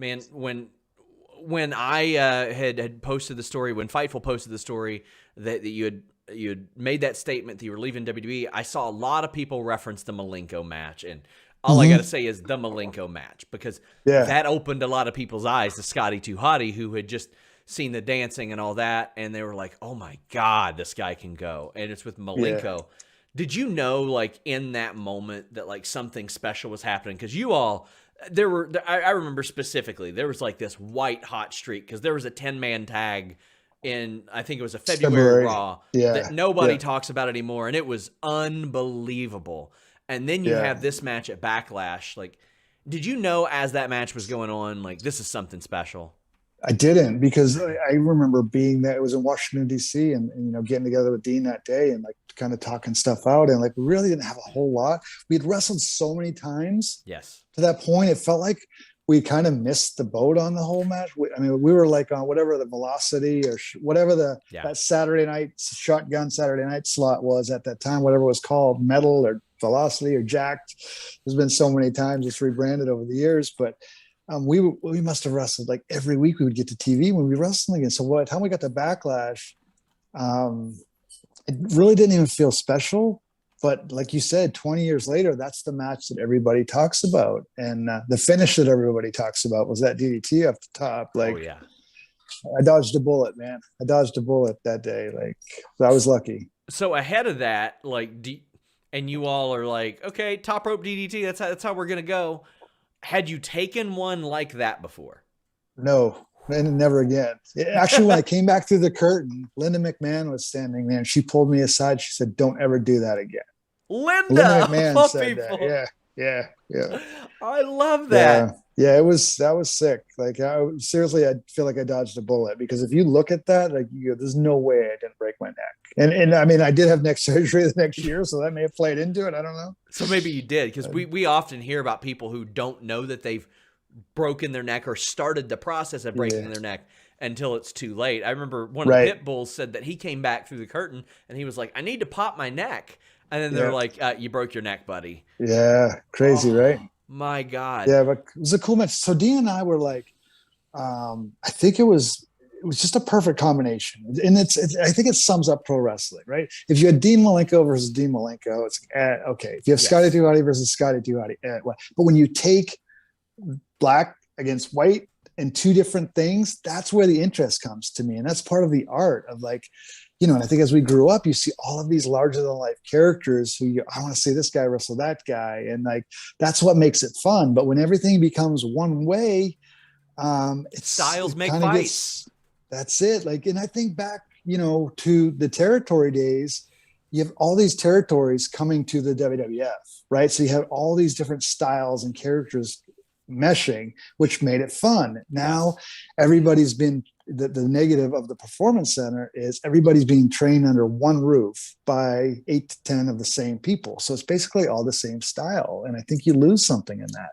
Man, when I had posted the story, when Fightful posted the story that you had made that statement that you were leaving WWE, I saw a lot of people reference the Malenko match, and all I got to say is the Malenko match, because that opened a lot of people's eyes to Scotty to Hotty, who had just seen the dancing and all that, and they were like, "Oh my God, this guy can go!" And it's with Malenko. Yeah. Did you know, like, in that moment that like something special was happening? Because you all. I remember specifically, there was like this white hot streak because there was a 10-man tag in, I think it was a February Raw that nobody talks about anymore. And it was unbelievable. And then you have this match at Backlash. Like, did you know as that match was going on, like, this is something special? I didn't, because I remember being there. It was in Washington, D.C. and getting together with Dean that day and like kind of talking stuff out. And like, we really didn't have a whole lot. We had wrestled so many times. Yes. To that point, it felt like we kind of missed the boat on the whole match. We were like on whatever the Velocity or whatever that Saturday night shotgun Saturday night slot was at that time, whatever it was called, Metal or Velocity or Jacked. There's been so many times it's rebranded over the years, but we must have wrestled like every week. We would get to TV when we were wrestling again. So by the time we got to Backlash, it really didn't even feel special. But like you said, 20 years later, that's the match that everybody talks about. And the finish that everybody talks about was that DDT off the top. Like, I dodged a bullet, man. I dodged a bullet that day. Like, I was lucky. So ahead of that, like, and you all are like, okay, top rope DDT, that's how we're going to go. Had you taken one like that before? No, and never again. Actually, when I came back through the curtain, Linda McMahon was standing there and she pulled me aside. She said, "Don't ever do that again." Linda McMahon said that. Yeah. I love that. Yeah, that was sick. Like, seriously, I feel like I dodged a bullet, because if you look at that, like, there's no way I didn't break my neck. And I mean, I did have neck surgery the next year, so that may have played into it. I don't know. So maybe you did, because we often hear about people who don't know that they've broken their neck or started the process of breaking their neck until it's too late. I remember one of the pit bulls said that he came back through the curtain and he was like, "I need to pop my neck." And then they're like, "You broke your neck, buddy." Yeah. Crazy, right? My God. Yeah, but it was a cool match. So Dean and I were like, I think it was just a perfect combination. And I think it sums up pro wrestling, right? If you had Dean Malenko versus Dean Malenko, it's okay. If you have Scotty 2 Hotty versus Scotty 2 Hotty, but when you take black against white and two different things, that's where the interest comes to me. And that's part of the art of, like, and I think as we grew up, you see all of these larger than life characters who I want to see this guy wrestle that guy. And like, that's what makes it fun. But when everything becomes one way, styles make fights. That's it. Like, and I think back, to the territory days, you have all these territories coming to the WWF, right? So you have all these different styles and characters meshing, which made it fun. Now everybody's been, the negative of the Performance Center is everybody's being trained under one roof by 8 to 10 of the same people. So it's basically all the same style. And I think you lose something in that.